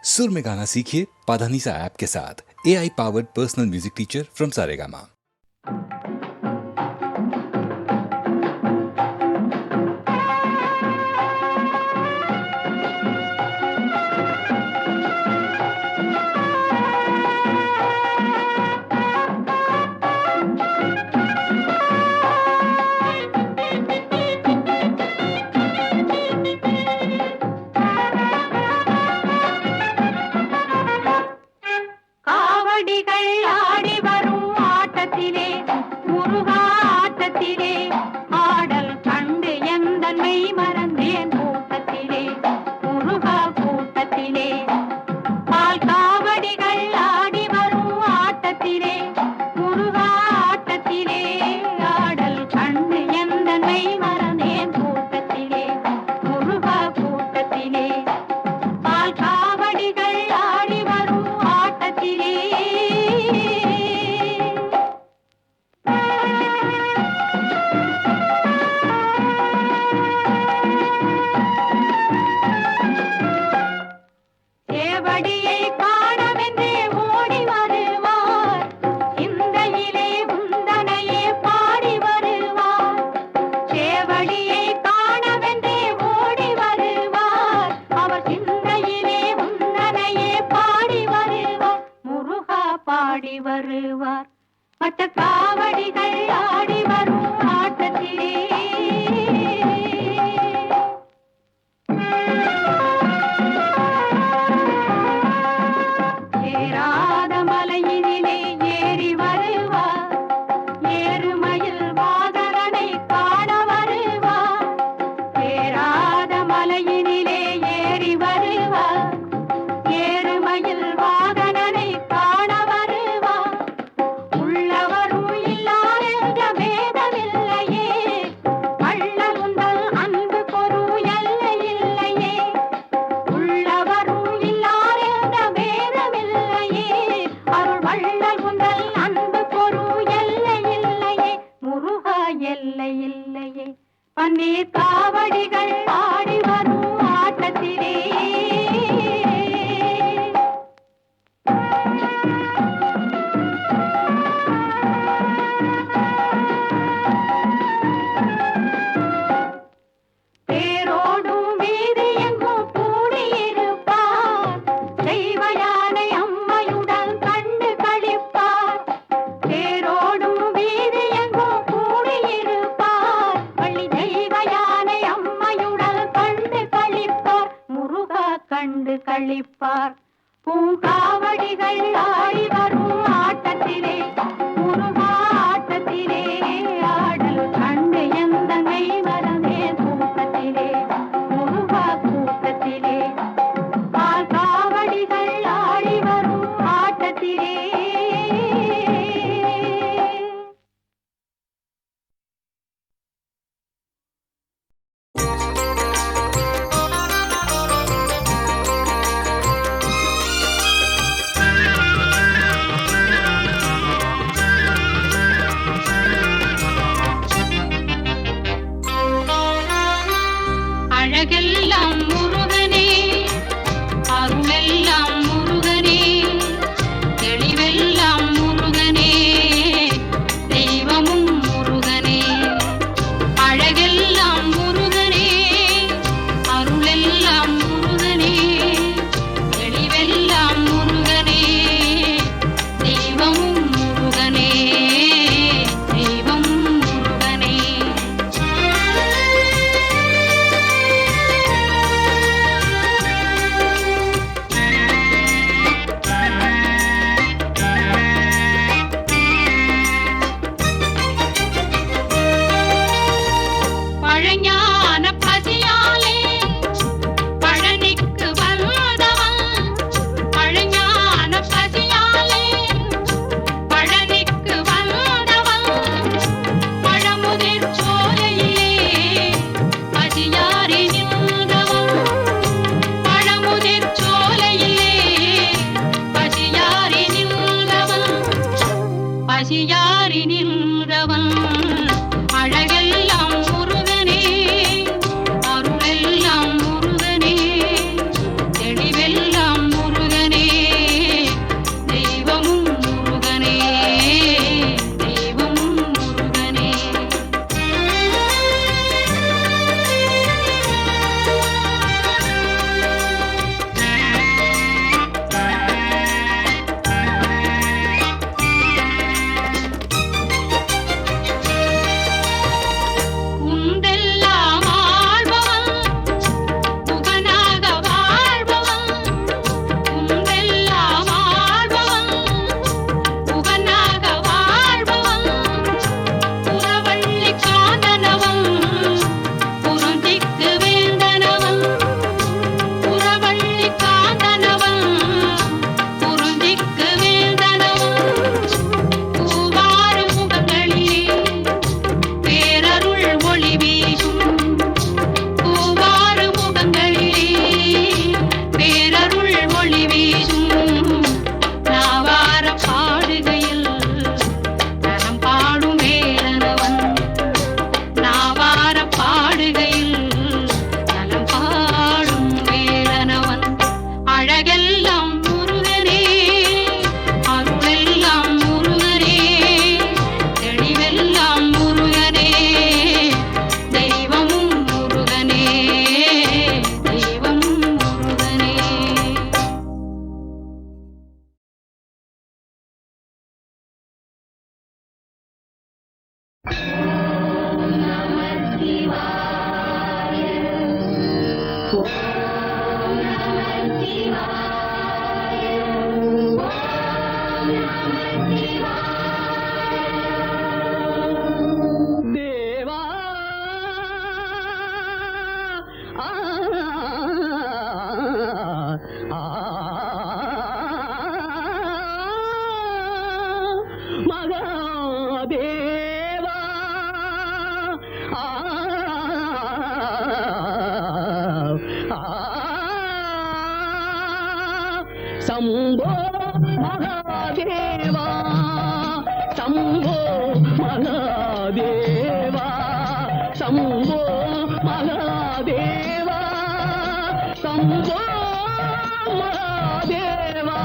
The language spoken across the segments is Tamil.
सुर में गाना सीखिए पाधानीसा ऐप के साथ। AI powered personal music teacher from Saregama. அழகெல்லாம் முருகனே, அருளெல்லாம் முருகனே, தெளிவெல்லாம் முருகனே, தெய்வமும் முருகனே, தெய்வமும் முருகனே. தேவா ஆ மகாதேவா சம்போ மகாதேவா, சம்போ மகாதேவா, சம்போ மகாதேவா, சம்போ மகாதேவா.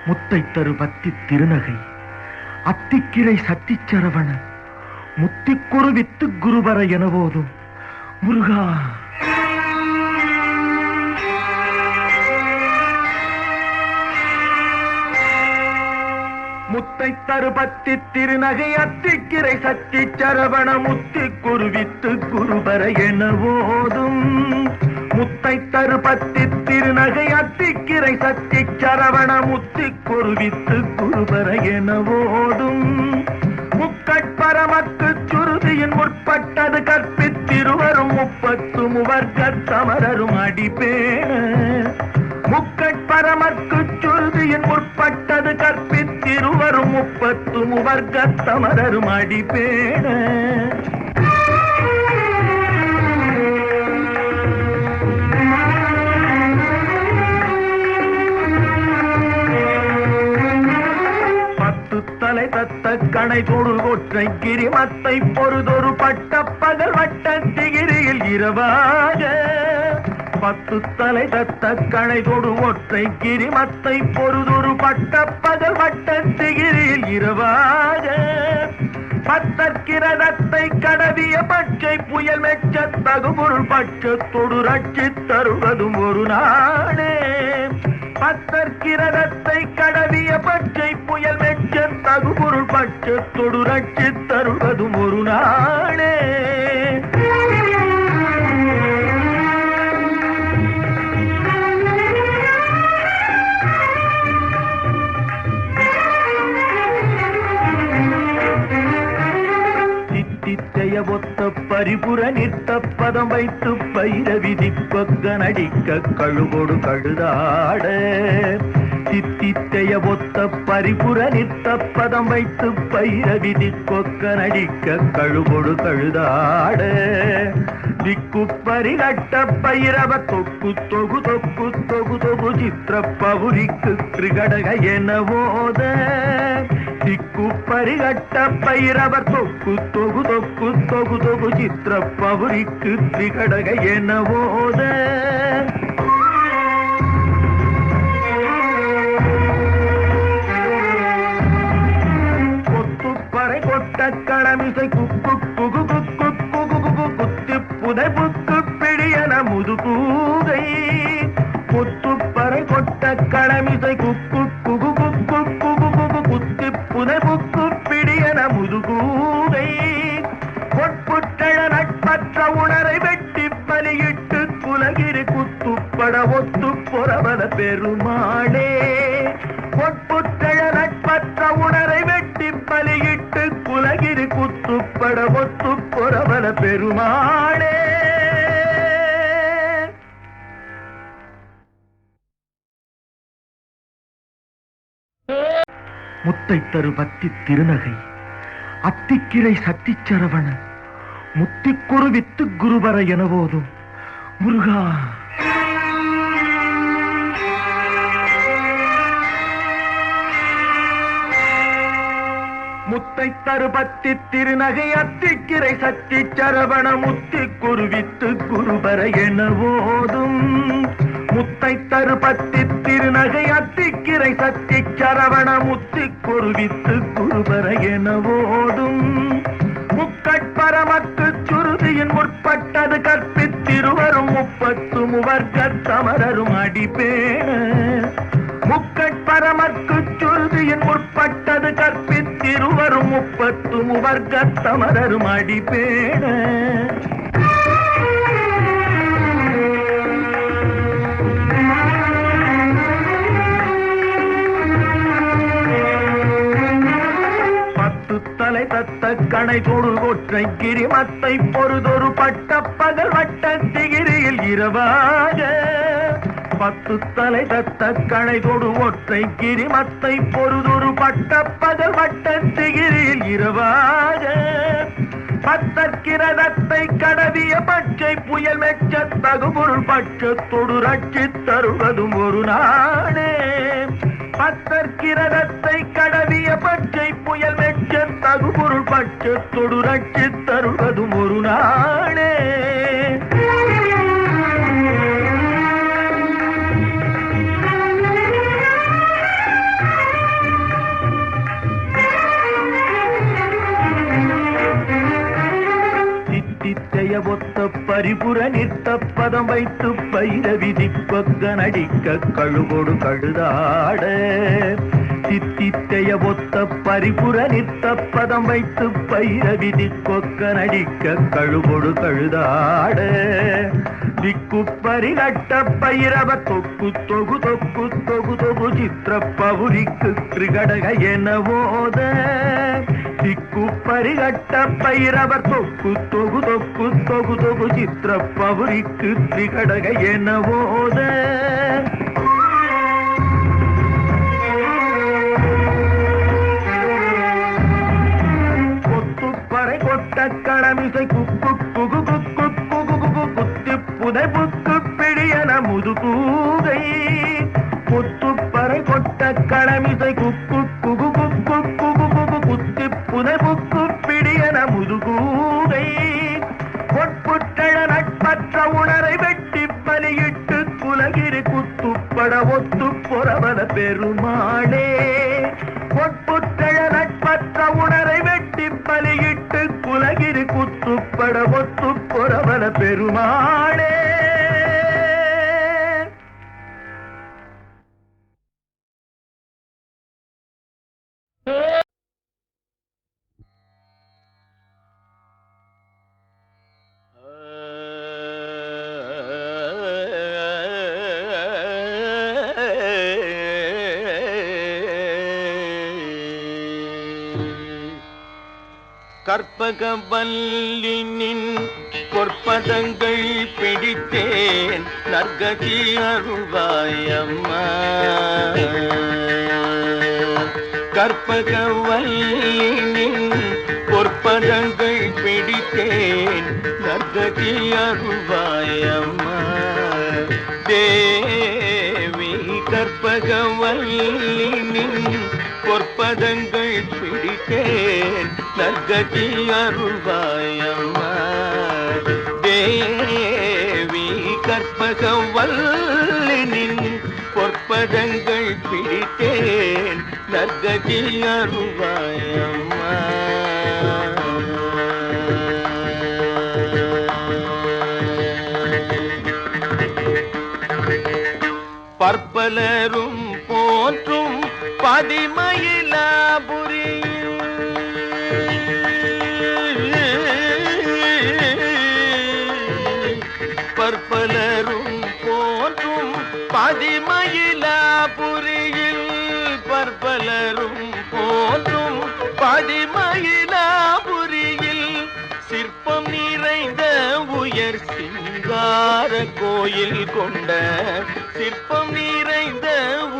முத்தை தரு பத்தி திருநகை அத்திக்கிரை சத்திச்சரவண முத்திக்குரு வித்து குருபர என போதும் முருகா. முத்தை தருபத்தி திருநகை அத்திக்கிரை சத்தி சரவண முத்தி குருவித்து குருபர என போதும். முத்தை தருபத்தி திருநகை அத்திக்கிரை சத்தி சரவண முத்தி குருவித்து குருபர என போதும். முக்கட்பரமக்கு சுருதியின் முற்பட்டது கற்பித்திருவரும் 30 முவர்க்கத் தமரரும் அடிப்பேன. முக்கட்பரமக்கு சுருதியின் முற்பட்டது கற்பித்திருவரும் 30 முவர்க்கத் தமரரும் அடிப்பேன. தலை தத்த கணை தொடு ஒற்றை கிரிமத்தை பொறுதொரு பட்ட பகல் வட்ட திகிரியில் இரவாக. 10 தலை தத்த கணை தொடு ஒற்றை கிரிமத்தை பொறுதொரு பட்ட பகல் வட்ட திகிரியில் இரவாக. பத்தற்கிரதத்தை கடவிய பச்சை புயல் மெச்ச தகுபொருள் பட்சத்தொடு ரட்சி தருவதும் ஒரு நாடே. பத்தற்கிரதத்தை கடவிய பச்சை புயல் மெச்ச தகுபொருள் பட்சத்தொடு ரட்சி தருவதும் ஒரு நாடே. தித்தித்தைய ஒத்த பரிபுர நிற்த பதம் வைத்து பைரவிதி கொக்க நடிக்க கழுகொடு கழுதாட. தித்தித்தைய ஒத்த பரிபுர நிற்த பதம் வைத்து பைரவிதி கொக்க நடிக்க கழுகொடு கழுதாட. திக்கு பரிகட்ட பைரவ தொக்கு தொகு தொக்கு தொகு தொகு சித்திர பவுரிக்கு திரிகடக என போத. திக்கு பரிகட்ட பைரவர் தொக்கு தொகு தொக்கு தொகு தொகு சித்திர பவுரிக்கு திரிகடக என போத. கொத்துப்பறை கொட்ட களமிசை குக்கு குகு குக்கு குகு குகு குத்தி புதை புக்கு பிடியன முதுகூகை. கொத்துப்பறை கொட்ட களமிசை குக்கு குகு குக்கு குகு குகு குத்தி புதை புக்கு பிடியன முதுகூகை. பொற்புற்றழ நட்பற்ற உணரை வெட்டி பலியிட்டு குலகிரி குத்துப்பட ஒத்து பொறவல பெருமாளே. பொற்புற்றழ நட்பற்ற உணரை வெட்டி பலியிட்டு குலகிரி குத்துப்பட ஒத்து பொறவல பெருமாளே. முத்தை தரு பத்தி திருநகை அத்திக்கிரை சத்திச்சரவண முத்திக்குரு வித்து குருபர என போதும் முருகா. முத்தை தருபத்தி திருநகை அத்திக்கிரை சத்தி சரவண முத்தி குருவித்து குருபர என போதும். முத்தை தருபத்தி திருநகை அத்திக்கிரை சத்தி சரவண முத்தி குருவித்து குருபர என போதும். முக்கட்பரமக்கு சுருதியின் முற்பட்டது கற்பித்திருவரும் 30 முவர்க்கத் தமரரும் அடிப்பேன. முக்கட்பரமக்கு சுருதியின் முற்பட்டது கற்பித்திருவரும் 30 முவர்க்கத் தமரரும் அடிப்பேன. தலை தத்த கணை தொடு ஒற்றை கிரிமத்தை பொறுதொரு பட்ட பகல் வட்ட திகிரியில் இரவாக. 10 தலை தத்த கணை தொடு ஒற்றை கிரிமத்தை பொறுதொரு பட்ட பகல் வட்ட திகிரியில் இரவாக. பத்தற்கிரதத்தை கடவிய பச்சை புயல் மெச்ச தகுபொருள் பட்சத்தொடு ரட்சி தருவதும் ஒரு நாடே. பத்தற்கிரதத்தை கடவிய பச்சை புயல் மெச்ச தகுபொருள் பட்சத்தொடு ரட்சி தருவதும் ஒரு நாடே. பரிபுர நிற்த்த பதம் வைத்து பயிர விதிப்பக்க நடிக்க கழுகொடு கழுதாட சித்தித்தைய ஒத்த பரிபுர நிற்த்த பதம் வைத்து பயிர விதிப்பக்க நடிக்க கழுகொடு கழுதாட திக்கு பரிகட்ட பைரவ தொக்கு தொகு தொக்கு தொகு தொகு சித்திர பவுரிக்கு கிருகடக எனவோத திக்கு பரிகட்ட பைரவர் தொக்கு தொகு தொக்கு தொகு தொகு சித்திர பவுரிக்கு திரிகடக எனவோத கொத்துப்பறை கொட்ட கடமிசை குக்கு குகு குக்கு குகு குகு குத்தி புதை புக்கு பிடியன முதுகூகை கொத்துப்பறை கொட்ட கடமிசை குக்கு குகு குக்கு குகு குகு குத்தி புதை புக்கு பிடியன முதுகூகை பொற்புற்றழ நட்பற்ற உணரை வெட்டி பலியிட்டு குலகிரி குத்துப்பட ஒத்து பொறவன பெருமாளே பொற்புற்றழ நட்பற்ற உணரை வெட்டி பலியிட்டு குலகிரி குத்துப்பட ஒத்து பொறவன பெருமாளே. கற்பகவல்லினின் பொற்பதங்கள் பிடித்தேன் நற்கதி அருள்வாயம்மா. கற்பகவல்லினின் பொற்பதங்கள் பிடித்தேன் நற்கதி அருள்வாயம்மா. தேவி கற்பகவல்லினின் பொற்பதங்கள் பிடித்தேன் நற்கதி அருள்வாயம்மா. தேவி கற்பகவல்லினின் பொற்பதங்கள் பிடித்தேன் நற்கதி அருள்வாயம்மா. பற்பலரும் போற்றும் பதிமயிலாபுரி பற்பலரும் போற்றும் பதிமயிலாபுரியில் பற்பலரும் போற்றும் பதிமயிலாபுரியில் சிற்பம் நிறைந்த உயர் சிங்கார கோயில் கொண்ட சிற்பம் நிறைந்த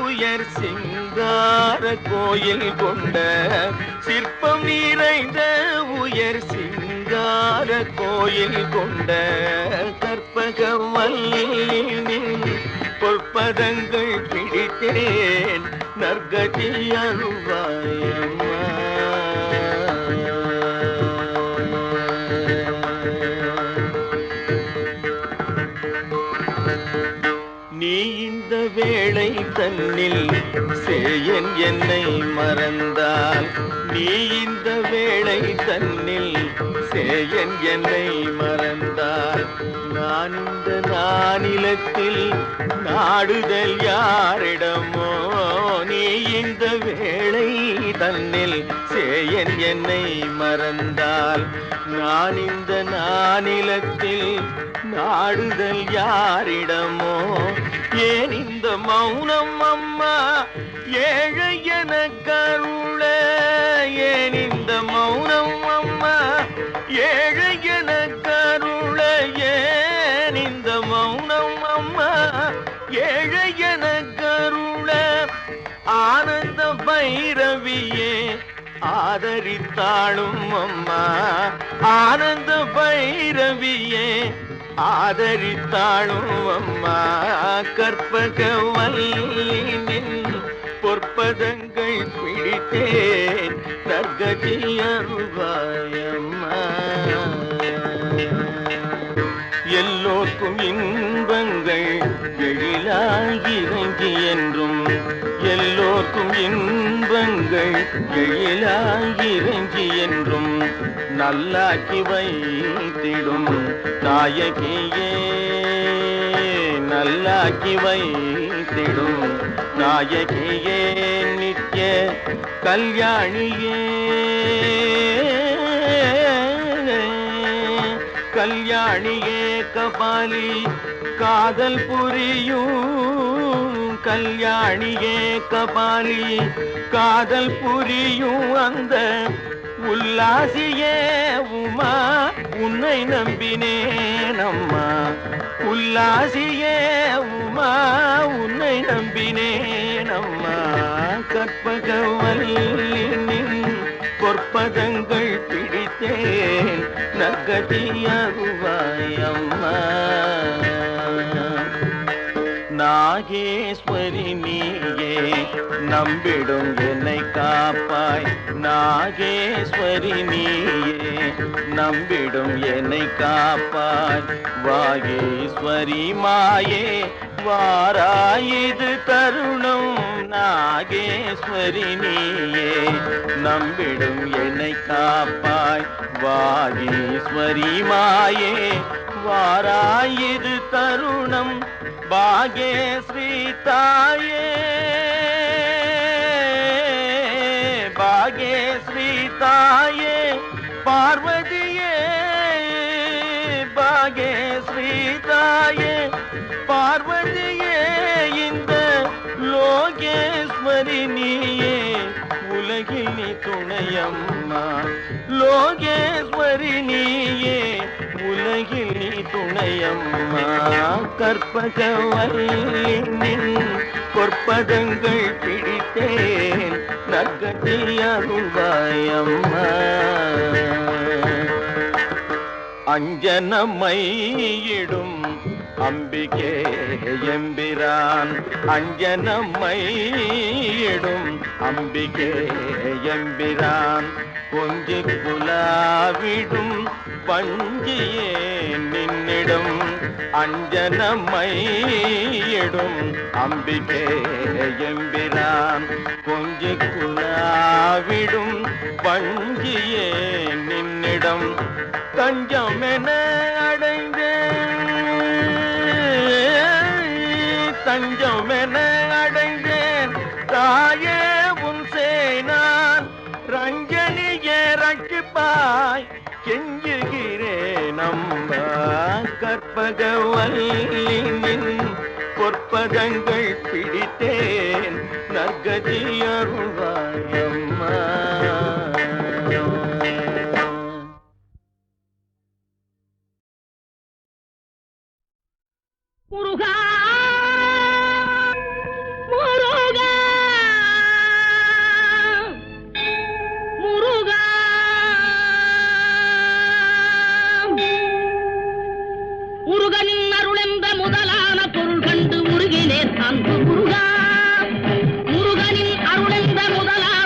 உயர் சிங்கார கோயில் கொண்ட சிற்பம் நிறைந்த உயர் சிங்கார கோயில் கொண்ட கற்பகவல்லினின் பொற்பதங்கள் பிடித்தேன் நற்கதி அருள்வாயம்மா. நீ இந்த வேளை தன்னில் சேயன் என்னை மறந்தால் நீ இந்த வேளை தன்னில் சேயன் என்னை மறந்தால் நான் இந்த நானிலத்தில் நாடுதல் யாரிடமோ. நீ இந்த வேளை தன்னில் சேயன் என்னை மறந்தால் நான் இந்த நானிலத்தில் நாடுதல் யாரிடமோ. ஏன் இந்த மௌனம் அம்மா ஏழை என கருள. ஏன் இந்த மௌனம் அம்மா ஏழை என கருள. ஏன் இந்த மௌனம் அம்மா ஏழை என கருள. ஆனந்த பைரவியே ஆதரித்தாளும் அம்மா. ஆனந்த பைரவியே ஆதரித்தாளும் அம்மா. கற்பகவல்லினின் பொற்பதங்கள் பிடித்தேன் நற்கதி அருள்வாயம்மா. எல்லோர்க்கும் இன்பங்கள் எழிலாகிறங்கி என்றும் எல்லோர்க்கும் இன்பங்கள் எழிலாகிறங்கி என்றும் நல்லாக்கி வைத்திடும் நாயகியே நல்லாக்கி வைத்திடும் நாயகியே நித்ய கல்யாணியே கல்யாணியே கபாலி காதல் புரியும் கல்யாணியே கபாலி காதல் புரியும் அந்த உல்லாசியே உமா உன்னை நம்பினேன் அம்மா உல்லாசியே உமா உன்னை நம்பினேன் அம்மா கற்பகவல்லினின் பொற்பதங்கள் பிடித்தேன் நற்கதியாகுவாய் அம்மா நாகேஸ்வரி நீயே நம்பிடும் என்னை காப்பாய் நாகேஸ்வரி நீயே நம்பிடும் என்னை காப்பாய் வாகேஸ்வரி மாயே வாராயிது தருணம் நாகேஸ்வரி நீயே நம்பிடும் என்னை காப்பாய் வாகேஸ்வரி மாயே வாராயிது தருணம் பாகேஸ்ரீ தாயே பாகேஸ்ரீ தாயே பார்வதியே பாகேஸ்ரீ தாயே பார்வதியே இந்த லோகேஸ்வரி நீயே உலகில் நீ துணையம்மா லோகேஸ்வரி நீயே உலகில் நீ துணையம்மா கற்பகவல்லினின் பொற்பதங்கள் பிடித்தேன் நற்கதில் அருள்வாய் அம்மா அஞ்சனமையிடும் அம்பிகே எம்பிரான் அஞ்சனமையிடும் அம்பிகே எம்பிரான் கொஞ்சி குலாவிடும் பஞ்சியே நின்னிடும் அஞ்சனமையிடும் அம்பிகே எம்பிரான் கொஞ்சி குலாவிடும் பஞ்சியே நின்னிடம் தஞ்சம் என அடைந்தேன் தஞ்சம் என அடைந்தேன் தாயே உன் சேனான் ரஞ்சனியே ரட்சிப்பாய் கெஞ்சுகிறேன் அம்மா கற்பகவல்லினின் பொற்பதங்கள் பிடித்தேன் நற்கதி அருள்வாய் அம்மா முருகா முருகா முருகா முருகனின் அருளென்ற முதலான பொருள் கண்டு முருகினேன் அன்பு முருகா முருகனின் அருளென்ற முதலான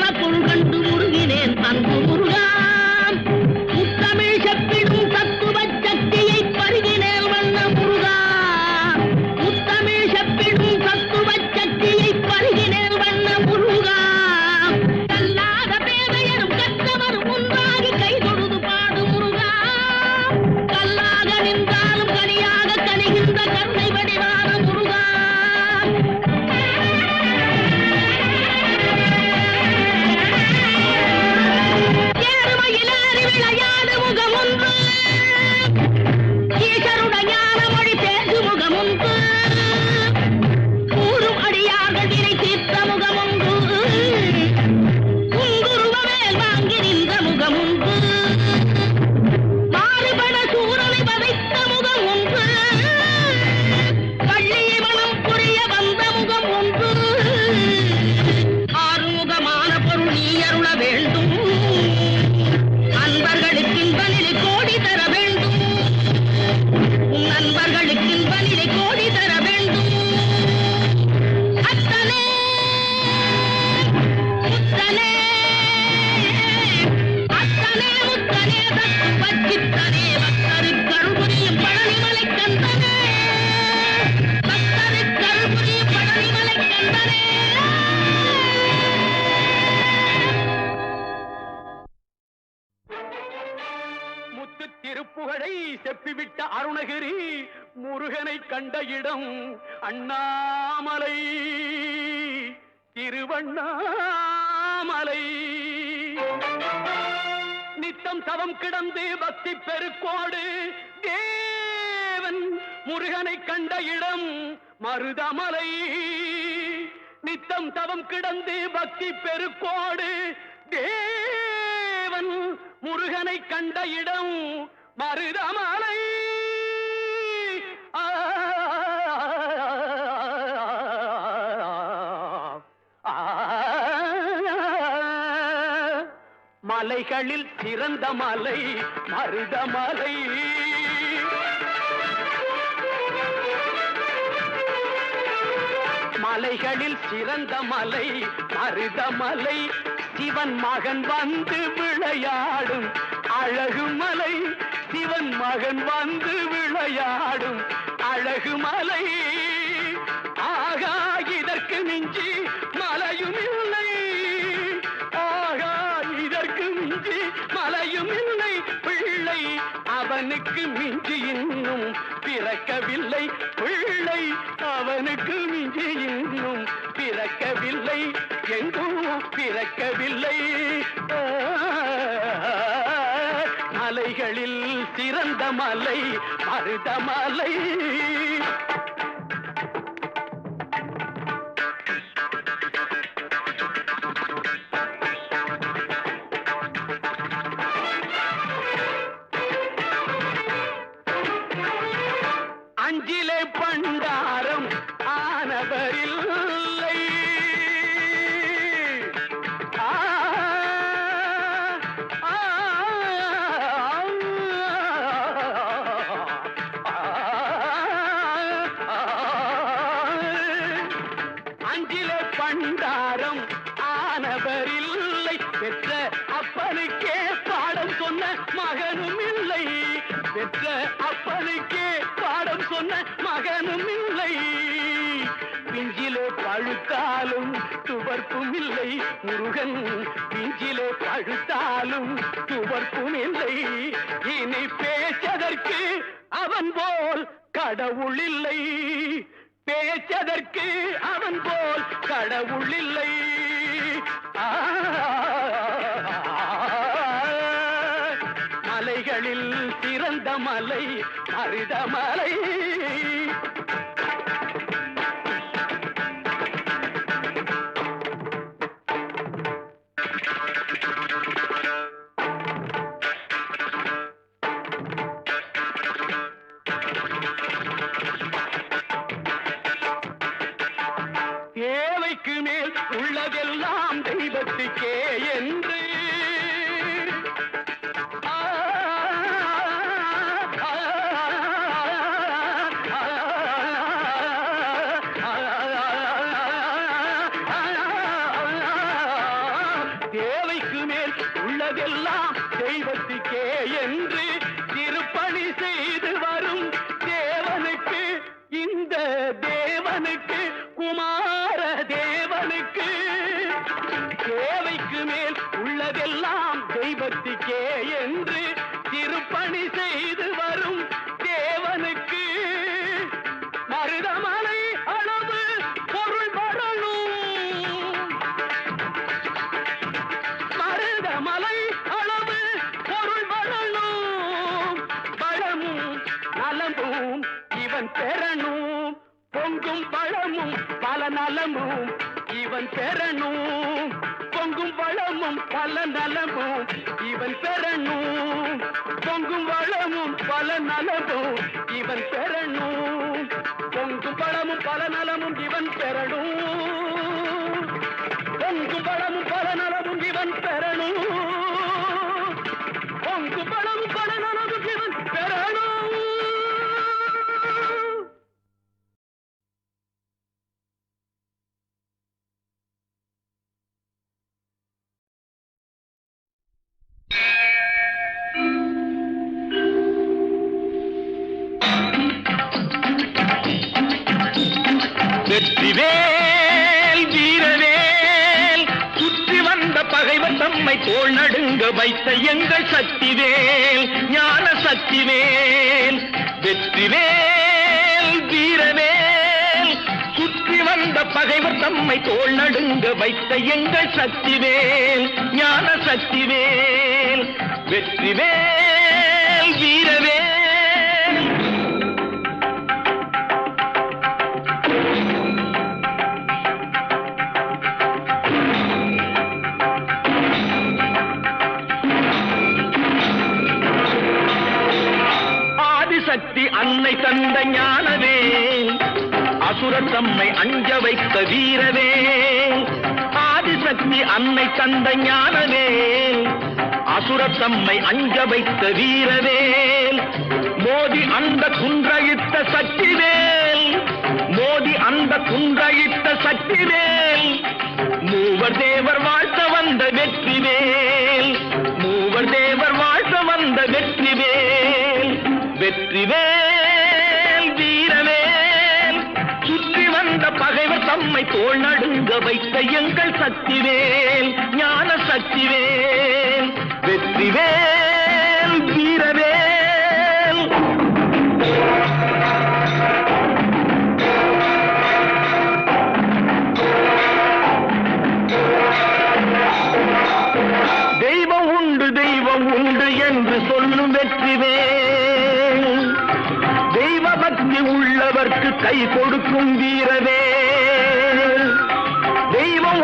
திருப்புகழை செப்பிவிட்ட அருணகிரி முருகனை கண்ட இடம் அண்ணாமலை, திருவண்ணாமலை. நித்தம் தவம் கிடந்து பக்தி பெருக்கோடு தேவன் முருகனை கண்ட இடம் மருதமலை. நித்தம் தவம் கிடந்து பக்தி பெருக்கோடு தேவன் முருகனை கண்ட இடம் மருதமலை. மலைகளில் சிறந்த மலை மருதமலை. மலைகளில் சிறந்த மலை மருதமலை. சிவன் மகன் வந்து விளையாடும் அழகு மலை. சிவன் மகன் வந்து விளையாடும் அழகு மலை. ஆகா இதற்கு மிஞ்சி மலையும் இல்லை. ஆகா இதற்கு மிஞ்சி மலையும் இல்லை. பிள்ளை அவனுக்கு மிஞ்சி இன்னும் பிறக்கவில்லை. பிள்ளை அவனுக்கு மிஞ்சி இன்னும் பிறக்கவில்லை. எங்கும் பிறக்கவில்லை. மலைகளில் சிறந்த மலை மருதமலை. அஞ்சிலே பண்டாரம் ஆனவரில்லை. அஞ்சிலே பண்டாரம் ஆனவரில்லை. பெற்ற அப்பனுக்கே பாடம் சொன்ன மகனும் இல்லை. பெற்ற அப்பனுக்கே பாடம் சொன்ன மகனும் இல்லை. பிஞ்சிலே பழுத்தாலும் துவர்ப்பும் இல்லை. முருகன் பிஞ்சிலே பழுத்தாலும் துவர்ப்பும் இல்லை. இனி பேச்சதற்கு அவன் போல் கடவுள் இல்லை. பேச்சதற்கு அவன் போல் கடவுள் இல்லை. மலைகளில் சிறந்த மலை மருதமலை. தேவைக்கு மேல் உள்ளதெல்லாம் தெய்வத்துக்கே என்று தேவைக்கு மேல் உள்ளதெல்லாம் தெய்வத்துக்கே என்று திருப்பணி செய்து வரும் தேவனுக்கு, இந்த தேவனுக்கு, குமார தேவனுக்கு தேவைக்கு மேல் உள்ளதெல்லாம் தெய்வத்துக்கே என்று திருப்பணி செய்து வரும் தேவனுக்கு மருதமலை அளவு பொருள் வரணும். மருதமலை அளவு பொருள் வரணும். பழமும் நலமும் இவன் பெறணும். பொங்கும் பழமும் பல நலமும் இவன் பெறணும். பொங்கும் வளமும் பல நலமும் இவன் பெறணும். பொங்கும் வளமும் பல நலமும் இவன் பெறணும். பொங்கும் பழமும் பல நலமும் இவன் பெறணும். பொங்கும் பழமும் பல நலமும் இவன் பெறணும். பொங்கும் பழமும் பல நலமும் இவன் பெறணும். வெற்றிவேல் வீரவேல் சுற்றி வந்த பகைவன் தம்மை தோள் நடுங்க வைத்த எங்கள் சக்திவேல் ஞான சக்திவேல் வெற்றிவேல் வீரவேல் சுற்றி வந்த பகைவர் தம்மை தோள் நடுங்க வைத்த எங்கள் சக்திவேல் ஞான சக்திவேல் வெற்றிவேல் வீரவேல். சக்தி அன்னை தந்த ஞானவே அசுரர் தம்மை அஞ்ச வைத்த வீரவே ஆதிசக்தி அன்னை தந்த ஞானவே அசுரர் தம்மை அஞ்ச வைத்த வீரவேல் மோதி அந்த குன்றையிட்ட சக்திவேல் மோதி அந்த குன்றையிட்ட சக்திவேல் மூவர் தேவர் வாழ்த்த வந்த வெற்றிவேல் மூவர் தேவர் வாழ்த்த வந்த வெற்றிவேல் வெற்றிவேல் வீரவேல் சுற்றி வந்த பகைவர் தம்மை தோள் நடுங்க வைத்த எங்கள் சக்திவேல் ஞான சக்திவேல் வெற்றிவேல் வீரவேல். தெய்வம் உண்டு என்று சொல்லும் வெற்றிவேல் தெய்வ பக்தி உள்ளவர்க்கு கை கொடுக்கும் வீரவேல் தெய்வம்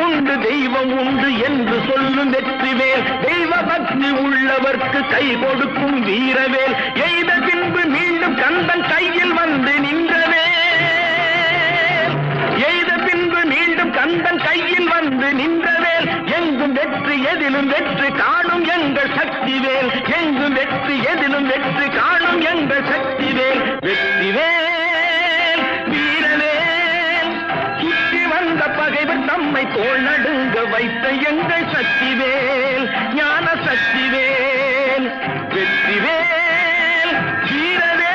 உண்டு என்று சொல்லும் வெற்றிவேல் தெய்வ பக்தி உள்ளவர்க்கு கை கொடுக்கும் வீரவேல் எய்த பின்பு மீண்டும் கந்தன் கையில் வந்து நின்றவேல் எய்த பின்பு மீண்டும் கந்தன் கையில் வந்து நின்றவேல் எங்கும் வெற்றி எதிலும் வெற்றி காணும் எங்கள் சக்திவேல் எங்கும் வெற்றி எதிலும் வெற்றி காணும் எங்கள் சக்திவேல் வெற்றிவேல் வீரவேல் சுற்றி வந்த பகைவர் தம்மை தோள் நடுங்க வைத்த எங்கள் சக்திவேல் ஞான சக்திவேல் வெற்றிவேல் வீரவேல்.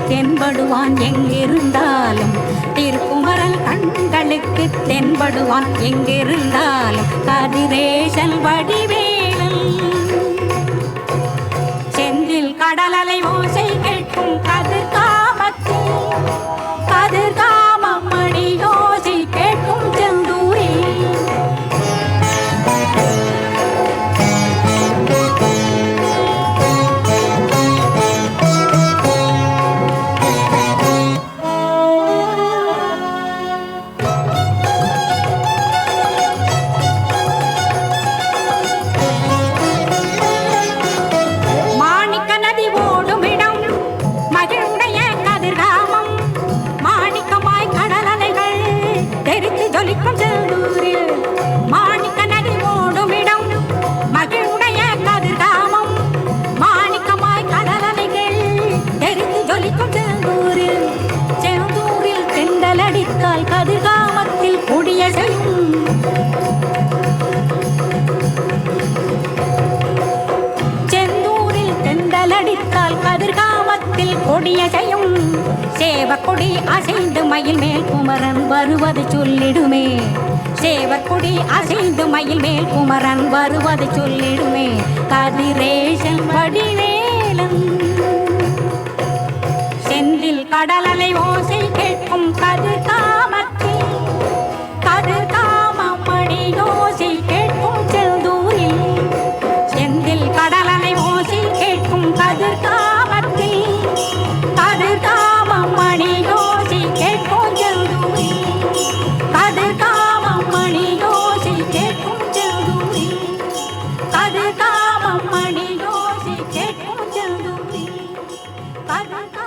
தென்படுவான் எங்கிருந்தாலும் திருக்குமரல் கண்களுக்கு தென்படுவான் எங்கிருந்தாலும் கதிரேசல் வடிவேலன் செந்தில் கடலலை ஓசை கேட்கும் கதிர்காமத்தில் கதிர்காமம் மணி ஓசை கேட்கும் செந்தூரில் மாணிக்க நதி ஓடும் அடித்தால் கதிர்காமத்தில் கொடியசையும் சேவற்கொடி அசைந்து மயில் மேல் குமரன் வருவது சொல்லிடுமே சேவற்கொடி அசைந்து மயில் மேல் குமரன் வருவது சொல்லிடுமே கதிரேசன் வடிவேலன் செந்தில் கடலலை ஓசை கேட்கும் கதிர்காமத்தில் கதிர்காமம் மணி ஓசை கேட்கும் செந்தூரில் செந்தில் கடலலை ஓசை கேட்கும் கதிர்காமத்தில் கதிர்காமம் மணி ஓசை கேட்கும் செந்தூரில் கதிர்காமம் மணி ஓசை கேட்கும் செந்தூரில் கதிர்காமம் மணி ஓசை கேட்கும் செந்தூரில் கதிர்காமம்